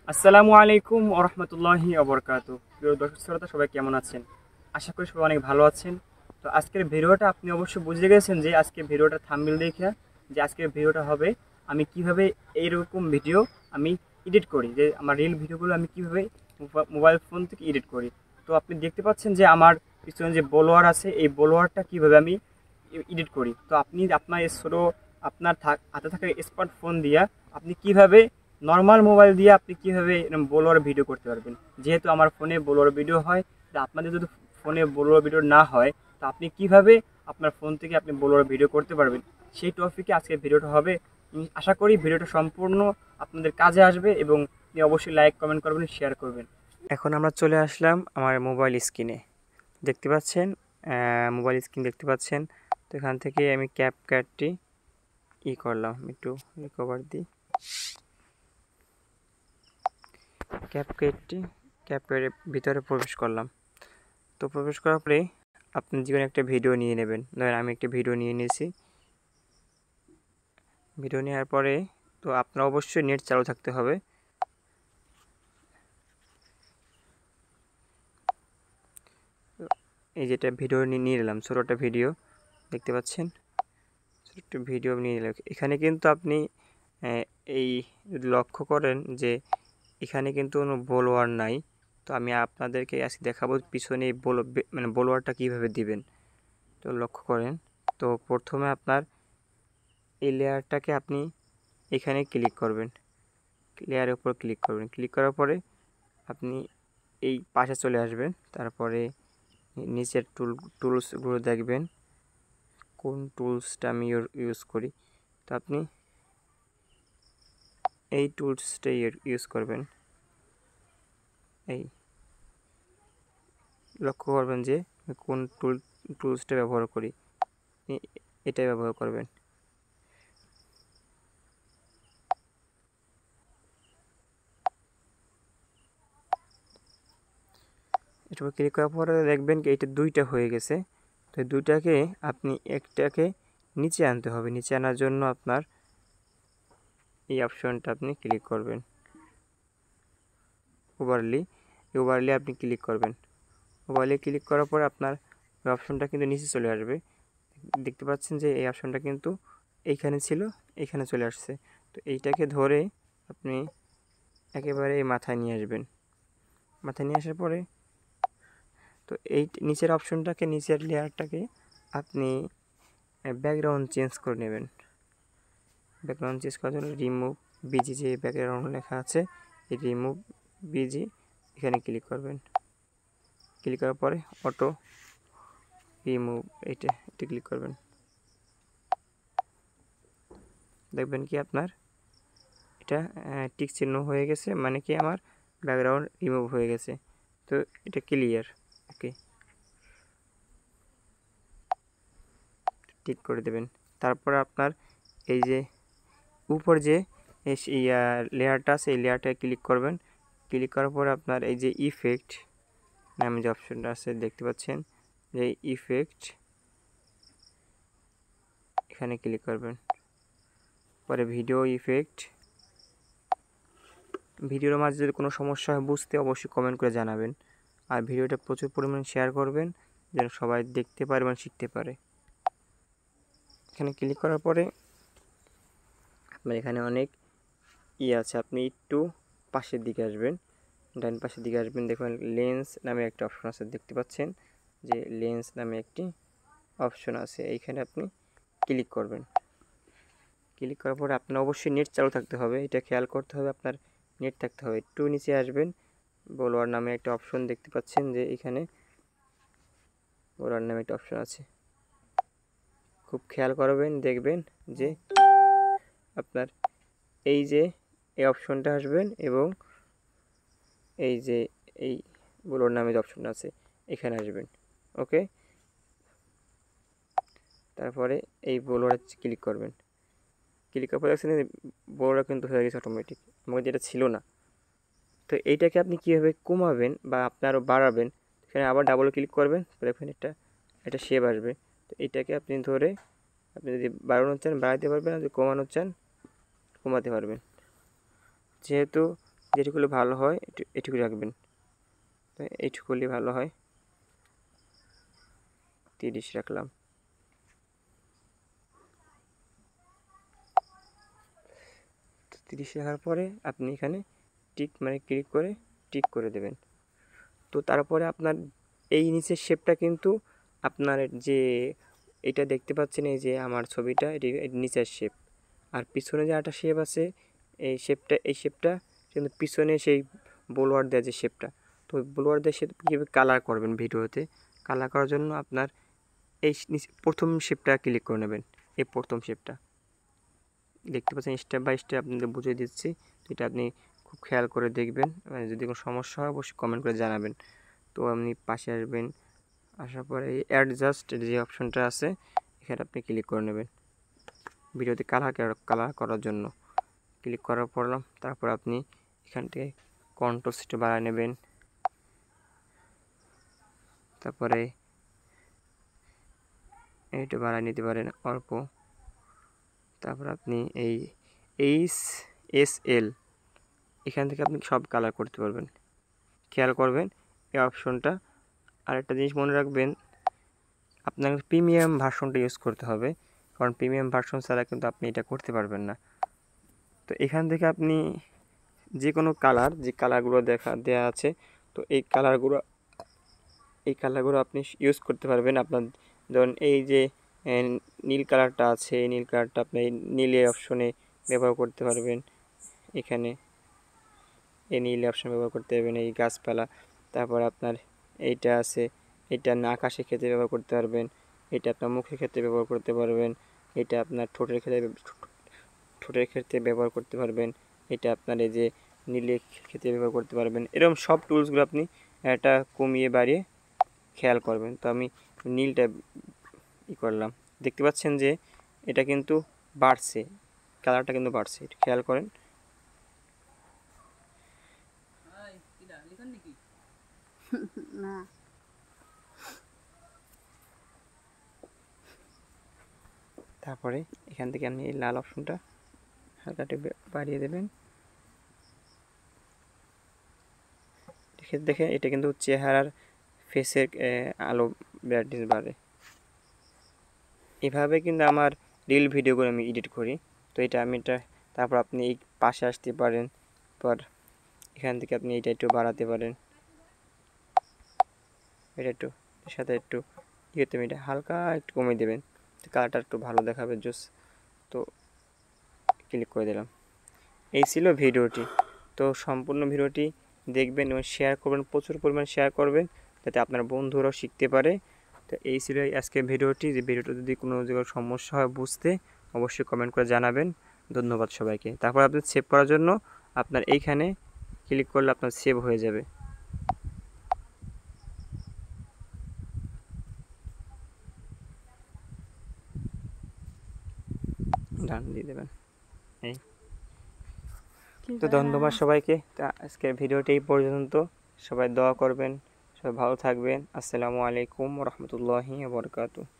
আসসালামু আলাইকুম ওয়া রাহমাতুল্লাহি ওয়া বারাকাতুহু। প্রিয় দর্শক শ্রোতা, সবাই কেমন আছেন? আশা করি সবাই অনেক ভালো আছেন। তো আজকের ভিডিওটা আপনি অবশ্যই বুঝে গেছেন যে আজকের ভিডিওটা থাম্বনেল দেখে যে আজকের ভিডিওটা হবে আমি কিভাবে এইরকম ভিডিও আমি এডিট করি, যে আমার রিল ভিডিওগুলো আমি কিভাবে মোবাইল ফোন থেকে এডিট করি। তো আপনি দেখতে পাচ্ছেন যে আমার পিছনে যে ব্লোয়ার আছে, এই ব্লোয়ারটা কিভাবে আমি এডিট করি। তো আপনি আপনার ছোটো আপনার হাতে থাকা স্মার্টফোন দিয়ে আপনি কিভাবে নর্মাল মোবাইল দিয়ে আপনি কীভাবে এরকম ব্লোয়ার ভিডিও করতে পারবেন। যেহেতু আমার ফোনে ব্লোয়ার ভিডিও হয়, তো আপনাদের যদি ফোনে ব্লোয়ার ভিডিও না হয়, তো আপনি কিভাবে আপনার ফোন থেকে আপনি ব্লোয়ার ভিডিও করতে পারবেন, সেই টপিকে আজকের ভিডিওটা হবে। আশা করি ভিডিওটা সম্পূর্ণ আপনাদের কাজে আসবে এবং আপনি অবশ্যই লাইক কমেন্ট করবেন, শেয়ার করবেন। এখন আমরা চলে আসলাম আমার মোবাইল স্ক্রিনে। দেখতে পাচ্ছেন, মোবাইল স্ক্রিন দেখতে পাচ্ছেন। তো এখান থেকে আমি ক্যাপকাটটি করলাম, একটু রিকভার দিই। ক্যাপের ভিতরে প্রবেশ করলাম। তো প্রবেশ করার পরে আপনি জীবনে একটা ভিডিও নিয়ে নেবেন। ধরেন আমি একটা ভিডিও নিয়ে নিয়েছি। ভিডিও নেওয়ার পরে তো আপনার অবশ্যই নেট চালু থাকতে হবে। এই যেটা ভিডিও নিয়ে নিলাম, ছোটো একটা ভিডিও দেখতে পাচ্ছেন, ছোটো একটা ভিডিও নিয়ে নিলাম। এখানে কিন্তু আপনি এই লক্ষ্য করেন যে এখানে কিন্তু কোনো ব্লোয়ার নাই। তো আমি আপনাদেরকে আজকে দেখাবো পিছনে এই ব্লোয়ারটা কীভাবে দিবেন। তো লক্ষ্য করেন, তো প্রথমে আপনার এই লেয়ারটাকে আপনি এখানে ক্লিক করবেন, লেয়ারের উপর ক্লিক করবেন। ক্লিক করার পরে আপনি এই পাশে চলে আসবেন। তারপরে নিচের টুলসগুলো দেখবেন কোন টুলসটা আমি ইউজ করি। তো আপনি এই টুলসটাই ইউজ করবেন। এই লক্ষ্য করবেন যে কোন টুলসটা ব্যবহার করি, এটাই ব্যবহার করবেন। এটা ক্লিক করার পরে দেখবেন কি এটা দুইটা হয়ে গেছে। তো দুইটাকে আপনি একটাকে নিচে আনতে হবে। নিচে আনার জন্য আপনার এই অপশনটা আপনি ক্লিক করবেন, ওভারলি আপনি ক্লিক করবেন। ওভারলি ক্লিক করার পর আপনার ওই অপশনটা কিন্তু নিচে চলে আসবে। দেখতে পাচ্ছেন যে এই অপশনটা কিন্তু এইখানে ছিল, এইখানে চলে আসছে। তো এইটাকে ধরে আপনি একেবারে মাথায় নিয়ে আসবেন। মাথায় নিয়ে আসার পরে তো এই নিচের অপশনটাকে, নিচের লেয়ারটাকে আপনি ব্যাকগ্রাউন্ড চেঞ্জ করে নেবেন। ব্যাকগ্রাউন্ড চেঞ্জ করার জন্য রিমুভ বিজি যে ব্যাকগ্রাউন্ড লেখা আছে, এই রিমুভ বিজি এখানে ক্লিক করবেন। ক্লিক করার পরে অটো রিমুভ এটা ক্লিক করবেন। দেখবেন কি আপনার এটা টিক চিহ্ন হয়ে গেছে, মানে কি আমার ব্যাকগ্রাউন্ড রিমুভ হয়ে গেছে। তো এটা ক্লিয়ার, ওকে, টিক করে দেবেন। তারপর আপনার এই যে উপর যে লেয়ারটা আছে, এই লেয়ারটায় ক্লিক করবেন। ক্লিক করার পর আপনার এই যে ইফেক্ট নামে যে অপশনটা আছে দেখতে পাচ্ছেন, যে ইফেক্ট এখানে ক্লিক করবেন। পরে ভিডিও ইফেক্ট। ভিডিওর মাঝে যদি কোনো সমস্যা হয় বুঝতে অবশ্যই কমেন্ট করে জানাবেন। আর ভিডিওটা প্রচুর পরিমাণে শেয়ার করবেন যেন সবাই দেখতে পারে এবং শিখতে পারে। এখানে ক্লিক করার পরে আপনার এখানে অনেক আছে, আপনি একটু পাশের দিকে আসবেন, ডান পাশের দিকে আসবেন। দেখুন লেন্স নামে একটা অপশন আছে, দেখতে পাচ্ছেন যে লেন্স নামে একটি অপশন আছে, এইখানে আপনি ক্লিক করবেন। ক্লিক করার পরে আপনার অবশ্যই নেট চালু থাকতে হবে, এটা খেয়াল করতে হবে, আপনার নেট থাকতে হবে। একটু নিচে আসবেন, ব্লোয়ার নামে একটা অপশন দেখতে পাচ্ছেন যে এখানে ব্লোয়ার নামে একটা অপশন আছে, খুব খেয়াল করবেন, দেখবেন যে আপনার এই যে এই অপশনটা আসবেন এবং এই যে এই ব্লোয়ার নামে যে অপশনটা আছে এখানে আসবেন, ওকে। তারপরে এই ব্লোয়ারে ক্লিক করবেন। ক্লিক করার পর দেখছেন ব্লোয়ার কিন্তু হয়ে গেছে অটোমেটিক, আমাকে যেটা ছিল না। তো এইটাকে আপনি কীভাবে কমাবেন বা আপনি আরও বাড়াবেন, এখানে আবার ডাবল ক্লিক করবেন, দেখবেন এটা শেপ আসবে। তো এইটাকে আপনি ধরে আপনি যদি বাড়ানো চান বাড়াতে পারবেন, যদি কমানো চান কমাতে পারবেন। যেহেতু যেটুকু হলে ভালো হয় এটুকু রাখবেন, তো এইটুকু হলে ভালো হয়। 30 রাখলাম। তো 30 রাখার পরে আপনি এখানে টিক মানে ক্লিক করে টিক করে দেবেন। তো তারপরে আপনার এই নিচের শেপটা কিন্তু আপনার যে এটা দেখতে পাচ্ছেন, এই যে আমার ছবিটা এটি নিচের শেপ, আর পিছনে যে একটা শেপ আছে এই শেপটা কিন্তু পিছনে সেই বোলোয়ার দেওয়া যে শেপটা, তো বোলোয়ার দিয়ে শেপ কীভাবে কালার করবেন ভিডিওতে, কালার করার জন্য আপনার এই প্রথম শেপটা ক্লিক করে নেবেন। এই প্রথম শেপটা দেখতে পাচ্ছেন, স্টেপ বাই স্টেপ আপনাদের বুঝিয়ে দিচ্ছি, এটা আপনি খুব খেয়াল করে দেখবেন। মানে যদি কোনো সমস্যা হয় অবশ্যই কমেন্ট করে জানাবেন। তো আপনি পাশে আসবেন, আসার পরে এই অ্যাডজাস্ট যে অপশনটা আছে এখানে আপনি ক্লিক করে নেবেন ভিডিওতে কালার করার জন্য। ক্লিক করার পর তারপর আপনি এখান থেকে কন্ট্রাস্ট বাড়ায় নেবেন, তারপরে এইটা বাড়ায় নিতে পারেন অল্প। তারপর আপনি এই HSL এখান থেকে আপনি সব কালার করতে পারবেন, খেয়াল করবেন এই অপশনটা। আরেকটা জিনিস মনে রাখবেন, আপনার প্রিমিয়াম ভার্সনটা ইউজ করতে হবে, কারণ প্রিমিয়াম ভার্সন ছাড়া কিন্তু আপনি এটা করতে পারবেন না। তো এখান থেকে আপনি যে কোনো কালার, যে কালারগুলো দেওয়া আছে, তো এই কালারগুলো আপনি ইউজ করতে পারবেন। আপনার ধরুন এই যে নীল কালারটা আছে, এই নীল কালারটা আপনি নীলের অপশনে ব্যবহার করতে পারবেন। এখানে এই নীল অপশন ব্যবহার করতে পারবেন, এই গাছপালা। তারপর আপনার এইটা আছে, এটা আকাশের ক্ষেত্রে ব্যবহার করতে পারবেন, এটা আপনার মুখের ক্ষেত্রে ব্যবহার করতে পারবেন, এটা আপনার ঠোঁটের ক্ষেত্রে ব্যবহার করতে পারবেন, এটা আপনার এই যে নীলের ক্ষেত্রে ব্যবহার করতে পারবেন। এরকম সব টুলসগুলো আপনি এটা কমিয়ে বাড়িয়ে খেয়াল করবেন। তো আমি নীলটা করলাম, দেখতে পাচ্ছেন যে এটা কিন্তু বাড়ছে, কালারটা কিন্তু বাড়ছে, এটা খেয়াল করেন। তারপরে এখান থেকে আপনি এই লাল অপশনটা হালকা বাড়িয়ে দেবেন। দেখে এটা কিন্তু চেহারার ফেসের আলো ব্রাইটনেস বাড়ে। এভাবে কিন্তু আমার রিল ভিডিওগুলো আমি এডিট করি। তো তারপর আপনি এই পাশে আসতে পারেন, পর এখান থেকে আপনি এটা একটু বাড়াতে পারেন, এটা একটু সাথে একটু এটা হালকা একটু কমিয়ে দেবেন, কালারটা একটু ভালো দেখাবে জোস। তো ক্লিক করে দিলাম। এই ছিল ভিডিওটি। তো সম্পূর্ণ ভিডিওটি দেখবেন এবং শেয়ার করবেন, প্রচুর পরিমাণ শেয়ার করবেন যাতে আপনার বন্ধুরাও শিখতে পারে। তো এই ছিল আজকের ভিডিওটি। যে ভিডিওটা যদি কোনো জায়গায় সমস্যা হয় বুঝতে, অবশ্যই কমেন্ট করে জানাবেন। ধন্যবাদ সবাইকে। তারপর আপনি সেভ করার জন্য আপনার এইখানে ক্লিক করলে আপনার সেভ হয়ে যাবে। ডান দিয়ে দেবেন। তো ধন্যবাদ সবাইকে। তা আজকের ভিডিওটি এই পর্যন্ত। সবাই দোয়া করবেন, সবাই ভালো থাকবেন। আসসালামু আলাইকুম ওয়া রাহমাতুল্লাহি ওয়া বারাকাতুহু।